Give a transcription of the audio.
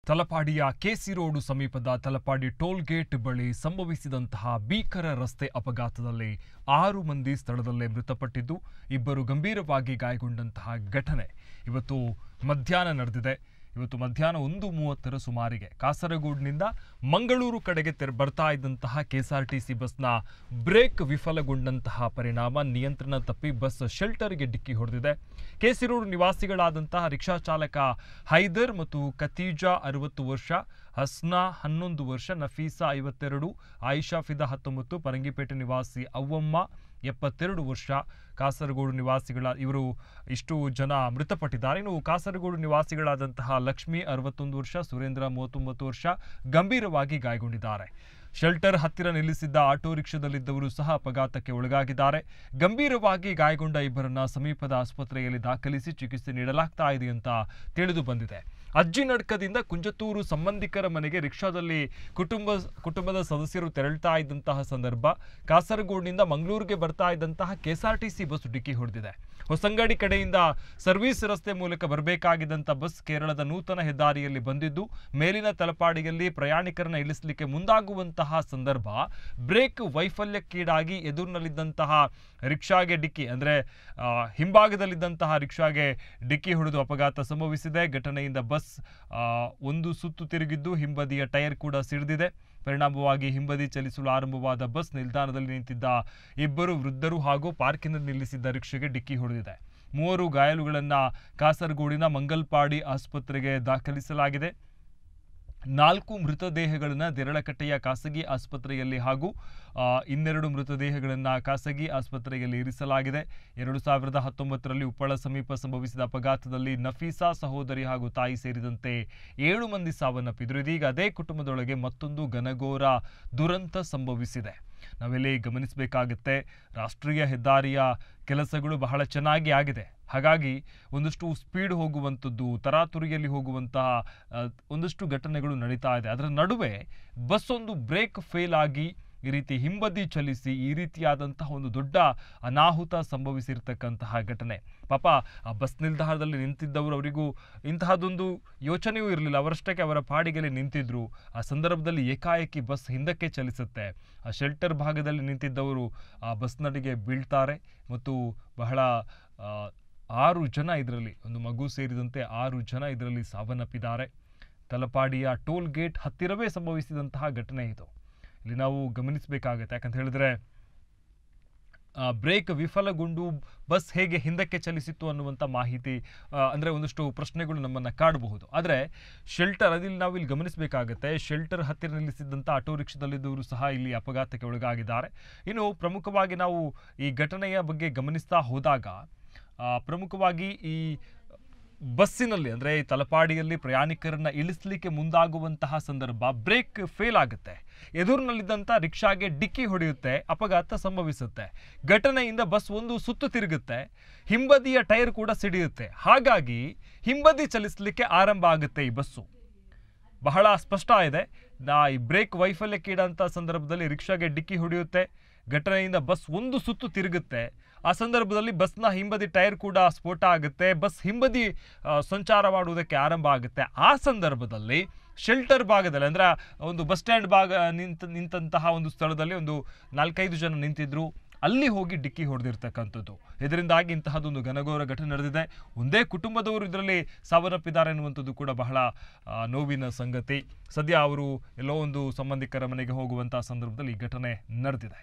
ತಲಪಾಡಿಯ KC road ಸಮೀಪದ Talapady toll gate ಬಳಿ ಸಂಭವಿಸಿದಂತಹ ಭೀಕರ ರಸ್ತೆ ಅಪಘಾತದಲ್ಲಿ 6 ಮಂದಿ ಸ್ಥಳದಲ್ಲೇ ಮೃತಪಟ್ಟಿದ್ದು, 2 ಗಂಭೀರವಾಗಿ ಗಾಯಗೊಂಡಂತಹ ಘಟನೆ ಇವತ್ತು ಮಧ್ಯಾಹ್ನ ನಡೆದಿದೆ. ಇವತ್ತು ಮಧ್ಯಾಹ್ನ 1:30ರ ಸುಮಾರಿಗೆ ಕಾಸರಗೋಡಿನಿಂದ ಮಂಗಳೂರು ಕಡೆಗೆ ಬರ್ತಾ ಇದ್ದಂತಹ ಕೆಎಸ್ಆರ್ಟಿಸಿ ಬಸ್ನ ಬ್ರೇಕ್ ವಿಫಲಗೊಂಡಂತಹ ಪರಿಣಾಮ ನಿಯಂತ್ರಣ ತಪ್ಪಿ ಬಸ್ ಶೆಲ್ಟರ್ಗೆ ಡಿಕ್ಕಿ ಹೊಡೆದಿದೆ. ಕೆಸಿ ರೋಡ್ ನಿವಾಸಿಗಳಾದಂತಹ ರಿಕ್ಷಾ ಚಾಲಕ ಹೈದರ್ ಮತ್ತು ಖತೀಜಾ 60 ವರ್ಷ, ಹಸ್ನಾ 11 ವರ್ಷ, ನಫೀಸಾ 52, ಆಯಿಷಾ ಫಿದಾ 19, ಪರಂಗಿಪೇಟೆ ನಿವಾಸಿ ಅವ್ವಮ್ಮ 72 ವರ್ಷ, ಕಾಸರಗೋಡು ನಿವಾಸಿಗಳ ಇವರು ಇಷ್ಟು ಜನ ಮೃತಪಟ್ಟಿದ್ದಾರೆ. ಇನ್ನು ಕಾಸರಗೋಡು ನಿವಾಸಿಗಳಾದಂತಹ ಲಕ್ಷ್ಮಿ 61 ವರ್ಷ, ಸುರೇಂದ್ರ 39 ವರ್ಷ ಗಂಭೀರವಾಗಿ ಗಾಯಗೊಂಡಿದ್ದಾರೆ. ಶೆಲ್ಟರ್ ಹತ್ತಿರ ನಿಲ್ಲಿಸಿದ್ದ ಆಟೋ ರಿಕ್ಷಾದಲ್ಲಿದ್ದವರು ಸಹ ಅಪಘಾತಕ್ಕೆ ಒಳಗಾಗಿದ್ದಾರೆ. ಗಂಭೀರವಾಗಿ ಗಾಯಗೊಂಡ 2ರನ್ನ ಸಮೀಪದ ಆಸ್ಪತ್ರೆಯಲ್ಲಿ ದಾಖಲಿಸಿ ಚಿಕಿತ್ಸೆ ನೀಡಲಾಗ್ತಾ ಇದೆ ಅಂತ ತಿಳಿದು ಬಂದಿದೆ. ಅಜ್ಜಿನಡ್ಕದಿಂದ ಕುಂಜತ್ತೂರು ಸಂಬಂಧಿಕರ ಮನೆಗೆ ರಿಕ್ಷಾದಲ್ಲಿ ಕುಟುಂಬದ ಸದಸ್ಯರು ತೆರಳುತ್ತಾ ಇದ್ದಂತಹ ಸಂದರ್ಭ ಕಾಸರಗೋಡಿನಿಂದ ಮಂಗಳೂರಿಗೆ ಬರ್ತಾ ಇದ್ದಂತಹ ಕೆಎಸ್ಆರ್ಟಿಸಿ ಬಸ್ ಡಿಕ್ಕಿ ಹೊಡೆದಿದೆ. ಹೊಸಂಗಡಿ ಕಡೆಯಿಂದ ಸರ್ವಿಸ್ ರಸ್ತೆ ಮೂಲಕ ಬರಬೇಕಾಗಿದ್ದಂಥ ಬಸ್ ಕೇರಳದ ನೂತನ ಹೆದ್ದಾರಿಯಲ್ಲಿ ಬಂದಿದ್ದು, ಮೇಲಿನ ತಲಪಾಡಿಯಲ್ಲಿ ಪ್ರಯಾಣಿಕರನ್ನ ಇಳಿಸಲಿಕ್ಕೆ ಮುಂದಾಗುವಂತಹ ಸಂದರ್ಭ ಬ್ರೇಕ್ ವೈಫಲ್ಯಕ್ಕೀಡಾಗಿ ಎದುರಿನಲ್ಲಿದ್ದಂತಹ ರಿಕ್ಷಾಗೆ ಡಿಕ್ಕಿ ಅಂದರೆ ಹಿಂಭಾಗದಲ್ಲಿದ್ದಂತಹ ರಿಕ್ಷಾಗೆ ಡಿಕ್ಕಿ ಹೊಡೆದು ಅಪಘಾತ ಸಂಭವಿಸಿದೆ. ಘಟನೆಯಿಂದ ಬಸ್ ಒಂದು ಸುತ್ತು ತಿರುಗಿದ್ದು ಹಿಂಬದಿಯ ಟೈರ್ ಕೂಡ ಸಿಡಿದಿದೆ. ಪರಿಣಾಮವಾಗಿ ಹಿಂಬದಿ ಚಲಿಸಲು ಆರಂಭವಾದ ಬಸ್ ನಿಲ್ದಾಣದಲ್ಲಿ ನಿಂತಿದ್ದ 2 ವೃದ್ಧರು ಹಾಗೂ ಪಾರ್ಕಿನಲ್ಲಿ ನಿಲ್ಲಿಸಿದ್ದ ರಿಕ್ಷಾಗೆ ಡಿಕ್ಕಿ ಹೊಡೆದಿದೆ. 3 ಗಾಯಾಳುಗಳನ್ನು ಕಾಸರಗೋಡಿನ ಮಂಗಲ್ಪಾಡಿ ಆಸ್ಪತ್ರೆಗೆ ದಾಖಲಿಸಲಾಗಿದೆ. 4 ಮೃತದೇಹಗಳನ್ನು ದೇರಳಕಟ್ಟೆಯ ಖಾಸಗಿ ಆಸ್ಪತ್ರೆಯಲ್ಲಿ ಹಾಗೂ 2 ಮೃತದೇಹಗಳನ್ನು ಖಾಸಗಿ ಆಸ್ಪತ್ರೆಯಲ್ಲಿ ಇರಿಸಲಾಗಿದೆ. 2019ರಲ್ಲಿ ಉಪ್ಪಳ ಸಮೀಪ ಸಂಭವಿಸಿದ ಅಪಘಾತದಲ್ಲಿ ನಫೀಸಾ ಸಹೋದರಿ ಹಾಗೂ ತಾಯಿ ಸೇರಿದಂತೆ 7 ಮಂದಿ ಸಾವನ್ನಪ್ಪಿದ್ರು. ಇದೀಗ ಅದೇ ಕುಟುಂಬದೊಳಗೆ ಮತ್ತೊಂದು ಘನಘೋರ ದುರಂತ ಸಂಭವಿಸಿದೆ. ನಾವೆಲ್ಲಿ ಗಮನಿಸಬೇಕಾಗುತ್ತೆ, ರಾಷ್ಟ್ರೀಯ ಹೆದ್ದಾರಿಯ ಕೆಲಸಗಳು ಬಹಳ ಚೆನ್ನಾಗಿ ಆಗಿದೆ. ಹಾಗಾಗಿ ಒಂದಷ್ಟು ಸ್ಪೀಡ್ ಹೋಗುವಂಥದ್ದು, ತರಾತುರಿಯಲ್ಲಿ ಹೋಗುವಂತಹ ಒಂದಷ್ಟು ಘಟನೆಗಳು ನಡೀತಾ ಇದೆ. ಅದರ ನಡುವೆ ಬಸ್ ಒಂದು ಬ್ರೇಕ್ ಫೇಲ್ ಆಗಿ ಈ ರೀತಿ ಹಿಂಬದಿ ಚಲಿಸಿ ಈ ರೀತಿಯಾದಂತಹ ಒಂದು ದೊಡ್ಡ ಅನಾಹುತ ಸಂಭವಿಸಿರ್ತಕ್ಕಂತಹ ಘಟನೆ. ಪಾಪ ಆ ಬಸ್ ನಿಲ್ದಾಣದಲ್ಲಿ ನಿಂತಿದ್ದವರು, ಅವರಿಗೂ ಇಂತಹದೊಂದು ಯೋಚನೆಯೂ ಇರಲಿಲ್ಲ. ಅವರಷ್ಟಕ್ಕೆ ಅವರ ಪಾಡಿಗೆಲ್ಲಿ ನಿಂತಿದ್ರು. ಆ ಸಂದರ್ಭದಲ್ಲಿ ಏಕಾಏಕಿ ಬಸ್ ಹಿಂದಕ್ಕೆ ಚಲಿಸುತ್ತೆ. ಆ ಶೆಲ್ಟರ್ ಭಾಗದಲ್ಲಿ ನಿಂತಿದ್ದವರು ಆ ಬಸ್ನಡಿಗೆ ಬೀಳ್ತಾರೆ ಮತ್ತು ಬಹಳ 6 ಜನ ಇದರಲ್ಲಿ, ಒಂದು ಮಗು ಸೇರಿದಂತೆ 6 ಜನ ಇದರಲ್ಲಿ ಸಾವನ್ನಪ್ಪಿದ್ದಾರೆ. ತಲಪಾಡಿಯ ಟೋಲ್ ಗೇಟ್ ಹತ್ತಿರವೇ ಸಂಭವಿಸಿದಂತಹ ಘಟನೆ ಇದು. ಇಲ್ಲಿ ನಾವು ಗಮನಿಸಬೇಕಾಗತ್ತೆ, ಯಾಕಂತ ಹೇಳಿದ್ರೆ ಬ್ರೇಕ್ ವಿಫಲಗೊಂಡು ಬಸ್ ಹೇಗೆ ಹಿಂದಕ್ಕೆ ಚಲಿಸಿತ್ತು ಅನ್ನುವಂಥ ಮಾಹಿತಿ ಅಂದರೆ ಒಂದಷ್ಟು ಪ್ರಶ್ನೆಗಳು ನಮ್ಮನ್ನು ಕಾಡಬಹುದು. ಆದರೆ ಶೆಲ್ಟರ್ ಅದಿಲ್ಲಿ ನಾವು ಇಲ್ಲಿ ಗಮನಿಸಬೇಕಾಗತ್ತೆ. ಶೆಲ್ಟರ್ ಹತ್ತಿರ ನಿಲ್ಲಿಸಿದ್ದಂಥ ಆಟೋ ರಿಕ್ಷಾದಲ್ಲಿದ್ದವರು ಸಹ ಇಲ್ಲಿ ಅಪಘಾತಕ್ಕೆ ಒಳಗಾಗಿದ್ದಾರೆ. ಇನ್ನು ಪ್ರಮುಖವಾಗಿ ನಾವು ಈ ಘಟನೆಯ ಬಗ್ಗೆ ಗಮನಿಸ್ತಾ ಹೋದಾಗ ಪ್ರಮುಖವಾಗಿ ಈ ಬಸ್ಸಿನಲ್ಲಿ ಅಂದರೆ ಈ ತಲಪಾಡಿಯಲ್ಲಿ ಪ್ರಯಾಣಿಕರನ್ನ ಇಳಿಸಲಿಕ್ಕೆ ಮುಂದಾಗುವಂತಹ ಸಂದರ್ಭ ಬ್ರೇಕ್ ಫೇಲ್ ಆಗುತ್ತೆ. ಎದುರಿನಲ್ಲಿದ್ದಂಥ ರಿಕ್ಷಾಗೆ ಡಿಕ್ಕಿ ಹೊಡೆಯುತ್ತೆ, ಅಪಘಾತ ಸಂಭವಿಸುತ್ತೆ. ಘಟನೆಯಿಂದ ಬಸ್ ಒಂದು ಸುತ್ತು ತಿರುಗುತ್ತೆ, ಹಿಂಬದಿಯ ಟೈರ್ ಕೂಡ ಸಿಡಿಯುತ್ತೆ. ಹಾಗಾಗಿ ಹಿಂಬದಿ ಚಲಿಸಲಿಕ್ಕೆ ಆರಂಭ ಆಗುತ್ತೆ ಈ ಬಸ್ಸು. ಬಹಳ ಸ್ಪಷ್ಟ ಇದೆ. ಈ ಬ್ರೇಕ್ ವೈಫಲ್ಯಕ್ಕೀಡಂಥ ಸಂದರ್ಭದಲ್ಲಿ ರಿಕ್ಷಾಗೆ ಡಿಕ್ಕಿ ಹೊಡೆಯುತ್ತೆ. ಘಟನೆಯಿಂದ ಬಸ್ ಒಂದು ಸುತ್ತು ತಿರುಗುತ್ತೆ. ಆ ಸಂದರ್ಭದಲ್ಲಿ ಬಸ್ನ ಹಿಂಬದಿ ಟೈರ್ ಕೂಡ ಸ್ಫೋಟ ಆಗುತ್ತೆ. ಬಸ್ ಹಿಂಬದಿ ಸಂಚಾರ ಮಾಡುವುದಕ್ಕೆ ಆರಂಭ ಆಗುತ್ತೆ. ಆ ಸಂದರ್ಭದಲ್ಲಿ ಶೆಲ್ಟರ್ ಭಾಗದಲ್ಲಿ ಅಂದರೆ ಒಂದು ಬಸ್ ಸ್ಟ್ಯಾಂಡ್ ಭಾಗ ನಿಂತಹ ಒಂದು ಸ್ಥಳದಲ್ಲಿ ಒಂದು 4-5 ಜನ ನಿಂತಿದ್ರು. ಅಲ್ಲಿ ಹೋಗಿ ಡಿಕ್ಕಿ ಹೊಡೆದಿರ್ತಕ್ಕಂಥದ್ದು. ಇದರಿಂದಾಗಿ ಇಂತಹದೊಂದು ಘನಘೋರ ಘಟನೆ ನಡೆದಿದೆ. ಒಂದೇ ಕುಟುಂಬದವರು ಇದರಲ್ಲಿ ಸಾವನ್ನಪ್ಪಿದ್ದಾರೆ ಎನ್ನುವಂಥದ್ದು ಕೂಡ ಬಹಳ ನೋವಿನ ಸಂಗತಿ. ಸದ್ಯ ಅವರು ಎಲ್ಲೋ ಒಂದು ಸಂಬಂಧಿಕರ ಮನೆಗೆ ಹೋಗುವಂತಹ ಸಂದರ್ಭದಲ್ಲಿ ಈ ಘಟನೆ ನಡೆದಿದೆ.